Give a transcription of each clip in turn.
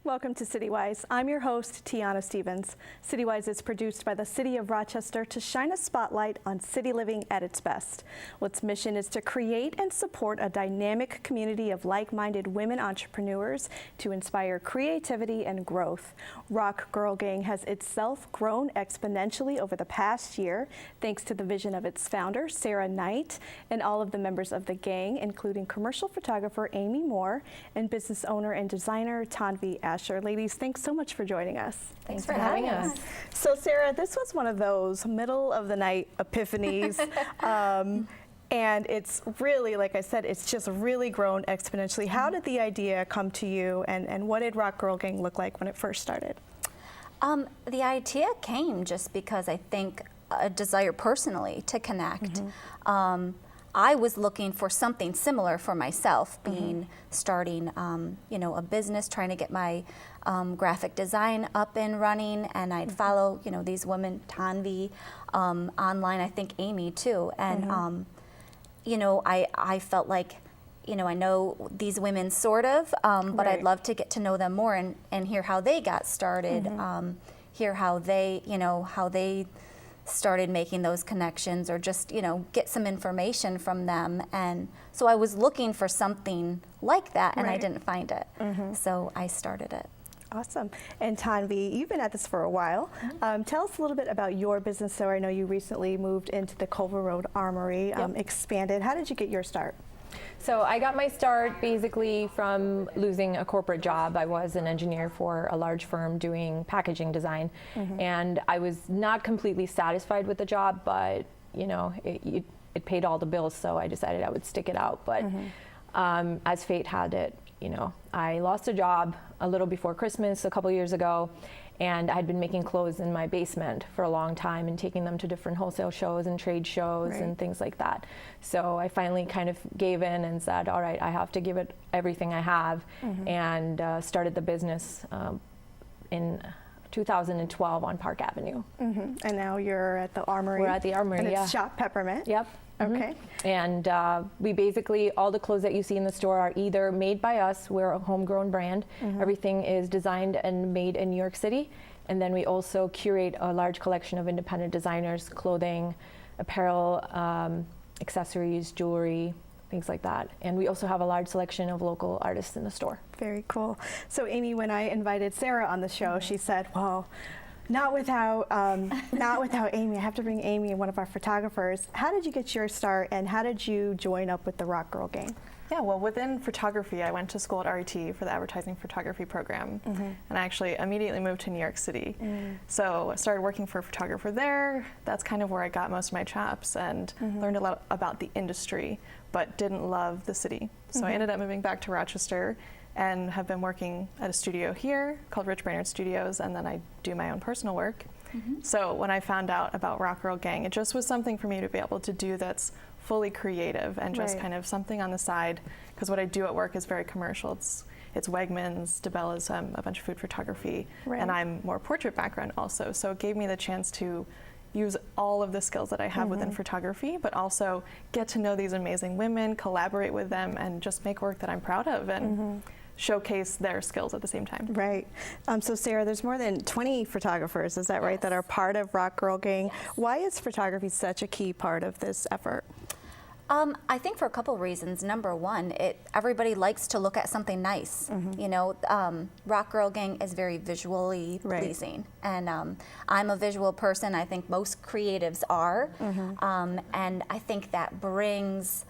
Welcome to CityWise. I'm your host, Tiana Stevens. CityWise is produced by the City of Rochester to shine a spotlight on city living at its best. Its mission is to create and support a dynamic community of like-minded women entrepreneurs to inspire creativity and growth. ROC Girl Gang has itself grown exponentially over the past year, thanks to the vision of its founder, Sarah Knight, and all of the members of the gang, including commercial photographer Amy Moore and business owner and designer Tanvi Asher. Ladies, thanks so much for joining us. Thanks for having us. So Sarah, this was one of those middle of the night epiphanies. And it's really, like I said, it's just really grown exponentially. How did the idea come to you, and what did ROC Girl Gang look like when it first started? The idea came just because I think a desire personally to connect. I was looking for something similar for myself, starting a business, trying to get my graphic design up and running, and I'd follow these women, Tanvi, online, I think Amy too, and I felt like I know these women sort of, but I'd love to get to know them more and hear how they got started, hear how they started making those connections, or just get some information from them. And so I was looking for something like that, and I didn't find it. So I started it. Awesome. And Tanvi, you've been at this for a while. Tell us a little bit about your business. So I know you recently moved into the Culver Road Armory, expanded. How did you get your start? So I got my start basically from losing a corporate job. I was an engineer for a large firm doing packaging design, and I was not completely satisfied with the job, but it paid all the bills, so I decided I would stick it out. But as fate had it, I lost a job a little before Christmas a couple years ago, and I had been making clothes in my basement for a long time and taking them to different wholesale shows and trade shows and things like that. So I finally kind of gave in and said, all right, I have to give it everything I have, and started the business in 2012 on Park Avenue. And now you're at the Armory. We're at the Armory, and it's Shop Peppermint. Yep. Okay. And we basically, all the clothes that you see in the store are either made by us, we're a homegrown brand, everything is designed and made in New York City, and then we also curate a large collection of independent designers, clothing, apparel, accessories, jewelry, things like that. And we also have a large selection of local artists in the store. Very cool. So Amy, when I invited Sarah on the show, she said, well, not without Amy. I have to bring Amy, one of our photographers. How did you get your start, and how did you join up with the ROC Girl Gang? Yeah, well, within photography, I went to school at RET for the advertising photography program, and I actually immediately moved to New York City. So I started working for a photographer there. That's kind of where I got most of my chops, and learned a lot about the industry, but didn't love the city. So I ended up moving back to Rochester, and have been working at a studio here called Rich Brainerd Studios, and then I do my own personal work. So when I found out about ROC Girl Gang, it just was something for me to be able to do that's fully creative and just kind of something on the side, because what I do at work is very commercial. It's Wegmans, DeBella's a bunch of food photography, and I'm more portrait background also. So it gave me the chance to use all of the skills that I have within photography, but also get to know these amazing women, collaborate with them, and just make work that I'm proud of, and showcase their skills at the same time. Right. So Sarah, there's more than 20 photographers, is that right, that are part of ROC Girl Gang? Why is photography such a key part of this effort? I think for a couple reasons. Number one, everybody likes to look at something nice. ROC Girl Gang is very visually pleasing, and I'm a visual person. I think most creatives are, and I think that brings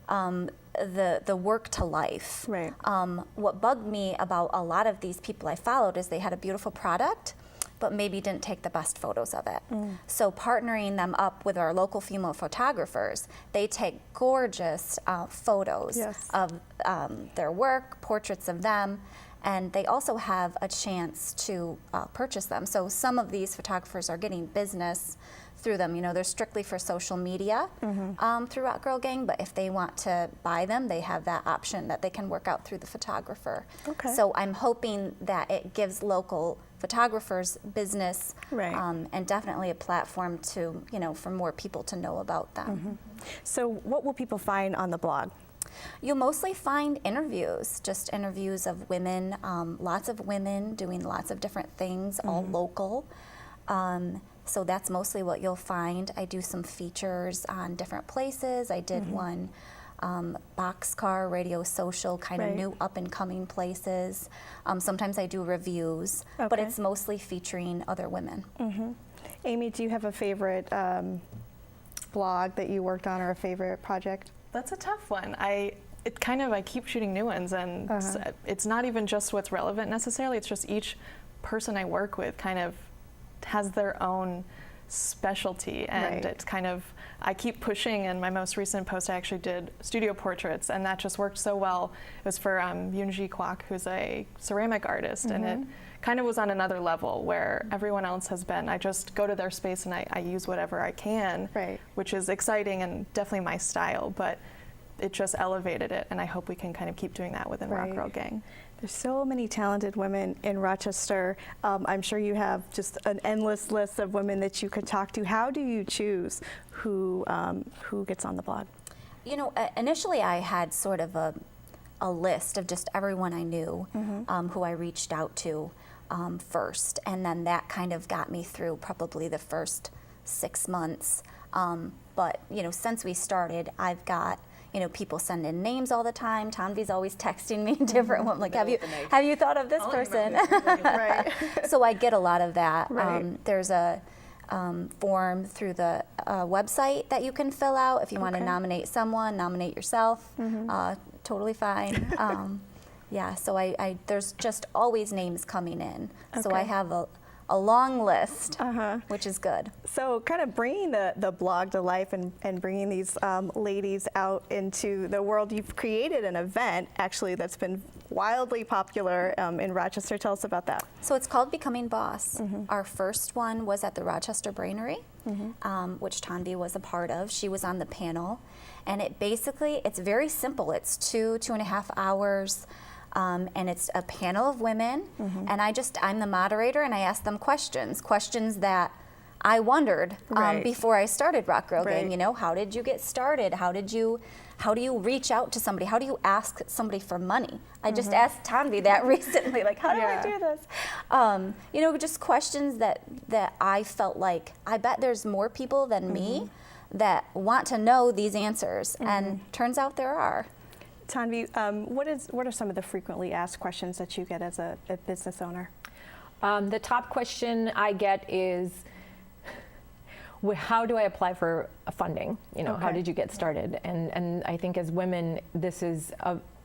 the work to life. What bugged me about a lot of these people I followed is they had a beautiful product, but maybe didn't take the best photos of it. So partnering them up with our local female photographers, they take gorgeous photos of their work, portraits of them, and they also have a chance to purchase them. So some of these photographers are getting business through them. They're strictly for social media through ROC Girl Gang, but if they want to buy them, they have that option that they can work out through the photographer. So I'm hoping that it gives local photographers business, and definitely a platform to, for more people to know about them. So what will people find on the blog? You'll mostly find interviews, just interviews of women, lots of women doing lots of different things, all local. So that's mostly what you'll find. I do some features on different places. I did one boxcar, radio, social, kind of new up and coming places. Sometimes I do reviews, but it's mostly featuring other women. Amy, do you have a favorite blog that you worked on or a favorite project? That's a tough one. I keep shooting new ones, and it's not even just what's relevant necessarily. It's just each person I work with kind of has their own specialty, and it's kind of, I keep pushing. And my most recent post, I actually did studio portraits, and that just worked so well. It was for Yoonji Kwak, who's a ceramic artist, and it kind of was on another level where everyone else has been. I just go to their space and I use whatever I can, which is exciting and definitely my style, but it just elevated it, and I hope we can kind of keep doing that within ROC Girl Gang. There's so many talented women in Rochester. I'm sure you have just an endless list of women that you could talk to. How do you choose who gets on the blog? You know, initially I had sort of a list of just everyone I knew who I reached out to first, and then that kind of got me through probably the first 6 months. But you know, since we started, I've got people send in names all the time. Tanvi's always texting me different ones, like, have you thought of this person? So I get a lot of that. There's a form through the website that you can fill out if you want to nominate someone, nominate yourself. Totally fine. Yeah, so I there's just always names coming in. So I have a long list, which is good. So kind of bringing the blog to life and bringing these ladies out into the world, you've created an event actually that's been wildly popular in Rochester. Tell us about that. So it's called Becoming Boss. Our first one was at the Rochester Brainery, which Tanvi was a part of. She was on the panel, and it's very simple. It's 2.5 hours. And it's a panel of women, and I'm the moderator, and I ask them questions that I wondered before I started ROC Girl Gang. You know, how did you get started? How do you reach out to somebody? How do you ask somebody for money? I just asked Tanvi that recently, like, how do I do this? You know, just questions that I felt like, I bet there's more people than me that want to know these answers, and turns out there are. Tanvi, what are some of the frequently asked questions that you get as a business owner? The top question I get is, how do I apply for funding? You know, how did you get started? And I think as women, this is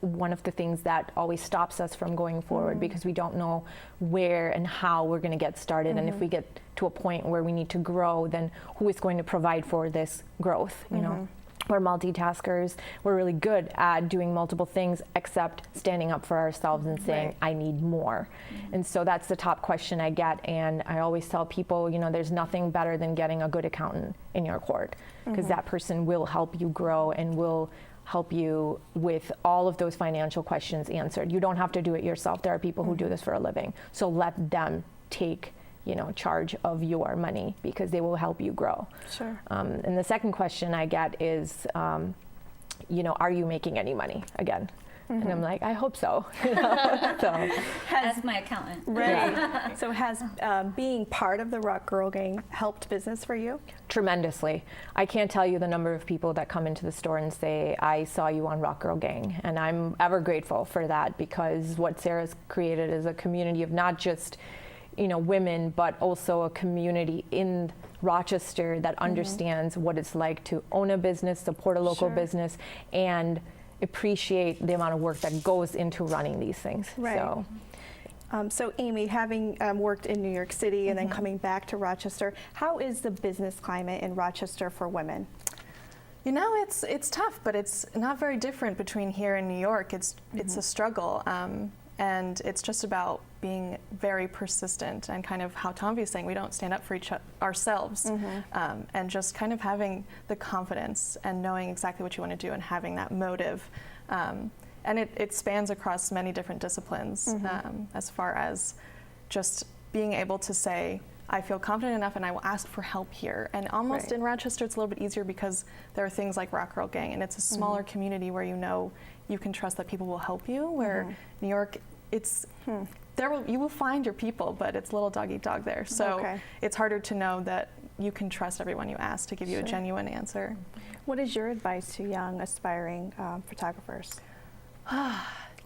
one of the things that always stops us from going forward, because we don't know where and how we're going to get started. And if we get to a point where we need to grow, then who is going to provide for this growth? You know. We're multitaskers. We're really good at doing multiple things, except standing up for ourselves and saying, I need more. And so that's the top question I get. And I always tell people, you know, there's nothing better than getting a good accountant in your court, because that person will help you grow and will help you with all of those financial questions answered. You don't have to do it yourself. There are people who do this for a living. So let them take charge of your money, because they will help you grow. Sure. And the second question I get is, are you making any money again? And I'm like, I hope so. So. Ask my accountant. Right. So has being part of the ROC Girl Gang helped business for you? Tremendously. I can't tell you the number of people that come into the store and say, I saw you on ROC Girl Gang. And I'm ever grateful for that, because what Sarah's created is a community of not just women, but also a community in Rochester that understands what it's like to own a business, support a local business, and appreciate the amount of work that goes into running these things. Right. So Amy, having worked in New York City and then coming back to Rochester, how is the business climate in Rochester for women? You know, it's tough, but it's not very different between here and New York. It's a struggle. And it's just about being very persistent, and kind of how Tanvi is saying, we don't stand up for ourselves, and just kind of having the confidence and knowing exactly what you want to do and having that motive. And it spans across many different disciplines, as far as just being able to say, I feel confident enough and I will ask for help here. And almost in Rochester, it's a little bit easier because there are things like ROC Girl Gang, and it's a smaller community where you can trust that people will help you, where New York, it's, you will find your people, but it's a little dog eat dog there. So it's harder to know that you can trust everyone you ask to give you a genuine answer. What is your advice to young, aspiring photographers?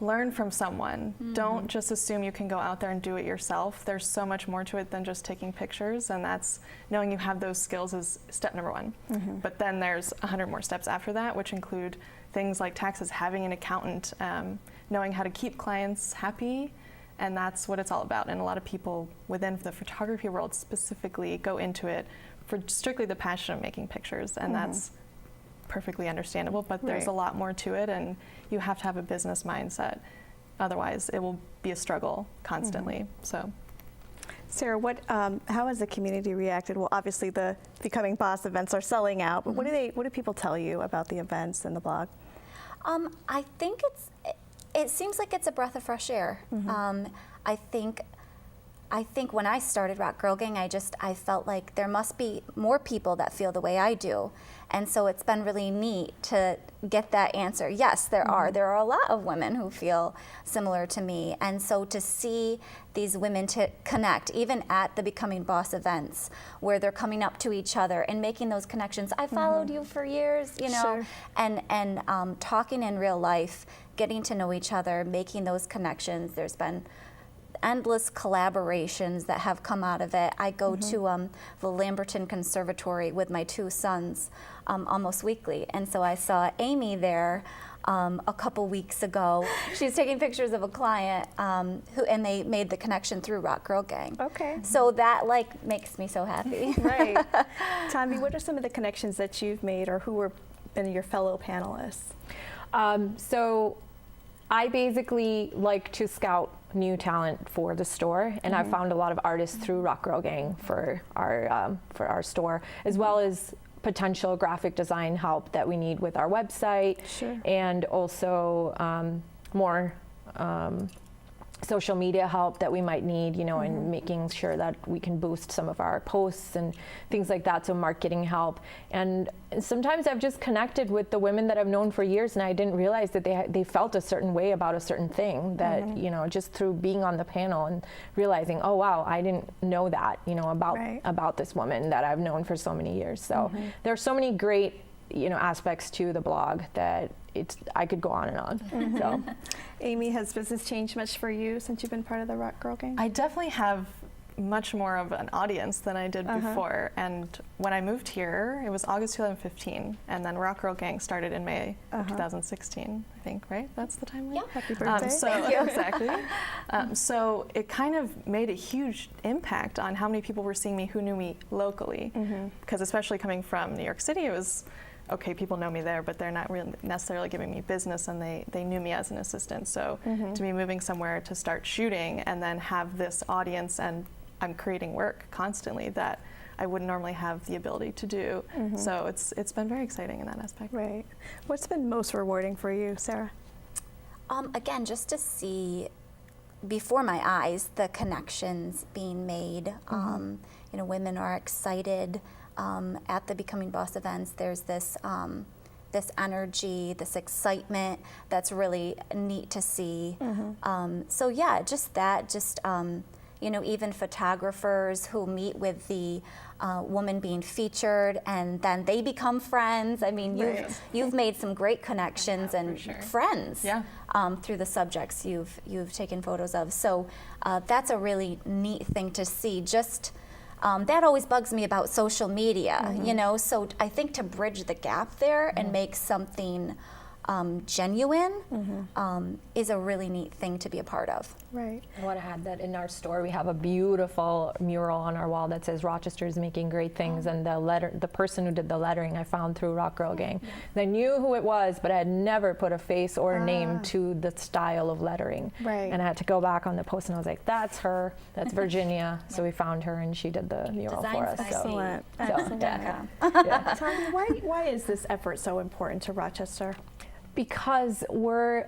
Learn from someone. Don't just assume you can go out there and do it yourself. There's so much more to it than just taking pictures, and that's knowing you have those skills is step number one. But then there's 100 more steps after that, which include things like taxes, having an accountant, knowing how to keep clients happy, and that's what it's all about. And a lot of people within the photography world specifically go into it for strictly the passion of making pictures, and that's perfectly understandable, but there's a lot more to it, and you have to have a business mindset. Otherwise, it will be a struggle constantly. So, Sarah, how has the community reacted? Well, obviously the Becoming Boss events are selling out, but what do people tell you about the events and the blog? I think it seems like it's a breath of fresh air. I think when I started ROC Girl Gang, I felt like there must be more people that feel the way I do. And so it's been really neat to get that answer. Yes, there are a lot of women who feel similar to me. And so to see these women to connect, even at the Becoming Boss events, where they're coming up to each other and making those connections. I followed you for years, you know, and talking in real life, getting to know each other, making those connections. There's been endless collaborations that have come out of it. I go to the Lamberton Conservatory with my 2 sons almost weekly, and so I saw Amy there a couple weeks ago. She's taking pictures of a client and they made the connection through ROC Girl Gang. So that makes me so happy. Tommy, what are some of the connections that you've made, or who were your fellow panelists? So I basically like to scout new talent for the store, and I've found a lot of artists through ROC Girl Gang for our store, as well as potential graphic design help that we need with our website, and also more social media help that we might need, you know, and making sure that we can boost some of our posts and things like that, so marketing help. And sometimes I've just connected with the women that I've known for years, and I didn't realize that they felt a certain way about a certain thing, that you know, just through being on the panel and realizing, oh wow, I didn't know that, you know, about this woman that I've known for so many years. So there are so many great, you know, aspects to the blog that I could go on and on. So, Amy, has business changed much for you since you've been part of the ROC Girl Gang? I definitely have much more of an audience than I did before. And when I moved here, it was August 2015, and then ROC Girl Gang started in May of 2016, I think, right? That's the timeline? Yeah. Happy birthday. Thank you. Exactly. So it kind of made a huge impact on how many people were seeing me who knew me locally. Because especially coming from New York City, it was, okay, people know me there, but they're not really necessarily giving me business, and they knew me as an assistant. So to be moving somewhere to start shooting and then have this audience, and I'm creating work constantly that I wouldn't normally have the ability to do. So it's been very exciting in that aspect. Right. What's been most rewarding for you, Sarah? Again, just to see before my eyes the connections being made. You know, women are excited. At the Becoming Boss events, there's this this energy, this excitement that's really neat to see. So yeah, just that, you know, even photographers who meet with the woman being featured, and then they become friends. I mean, you've made some great connections and friends through the subjects you've taken photos of. So that's a really neat thing to see. Just that always bugs me about social media, you know, so I think to bridge the gap there and make something genuine is a really neat thing to be a part of. Right. I want to add that in our store we have a beautiful mural on our wall that says Rochester is making great things, and the person who did the lettering I found through ROC Girl Gang. I knew who it was, but I had never put a face or a name to the style of lettering. Right. And I had to go back on the post, and I was like, that's her, that's Virginia. So we found her, and she did the mural for us. Excellent. So, Excellent. yeah. Tommy, why is this effort so important to Rochester? Because we're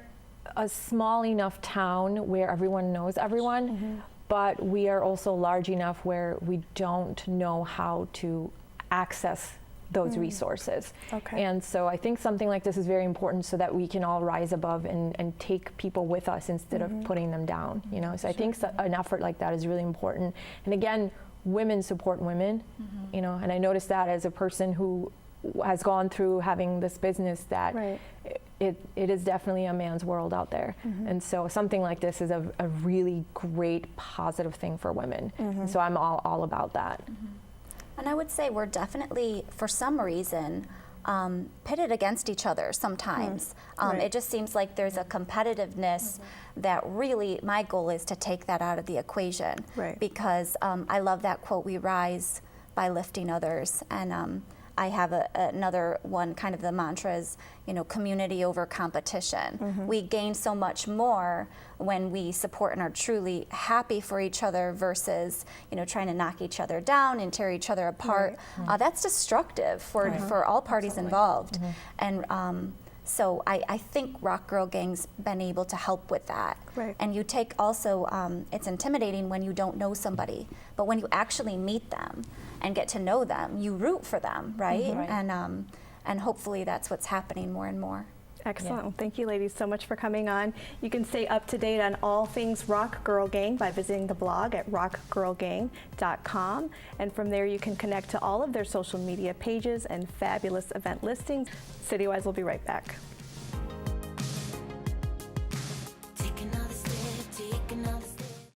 a small enough town where everyone knows everyone, but we are also large enough where we don't know how to access those resources. Okay. And so I think something like this is very important so that we can all rise above and take people with us instead of putting them down, you know. So I think an effort like that is really important. And again, women support women, you know, and I noticed that as a person who has gone through having this business that it is definitely a man's world out there. And so something like this is a really great positive thing for women. And so I'm all about that. And I would say we're definitely, for some reason, pitted against each other sometimes. It just seems like there's a competitiveness that really, my goal is to take that out of the equation. Because I love that quote, we rise by lifting others. And I have another one, kind of the mantra is, you know, community over competition. We gain so much more when we support and are truly happy for each other versus, you know, trying to knock each other down and tear each other apart. That's destructive for all parties involved. And so I think ROC Girl Gang's been able to help with that. And you take also, it's intimidating when you don't know somebody, but when you actually meet them and get to know them, you root for them, right? And hopefully that's what's happening more and more. Excellent. Well, thank you ladies so much for coming on. You can stay up to date on all things ROC Girl Gang by visiting the blog at rocgirlgang.com. And from there you can connect to all of their social media pages and fabulous event listings. CityWise will be right back.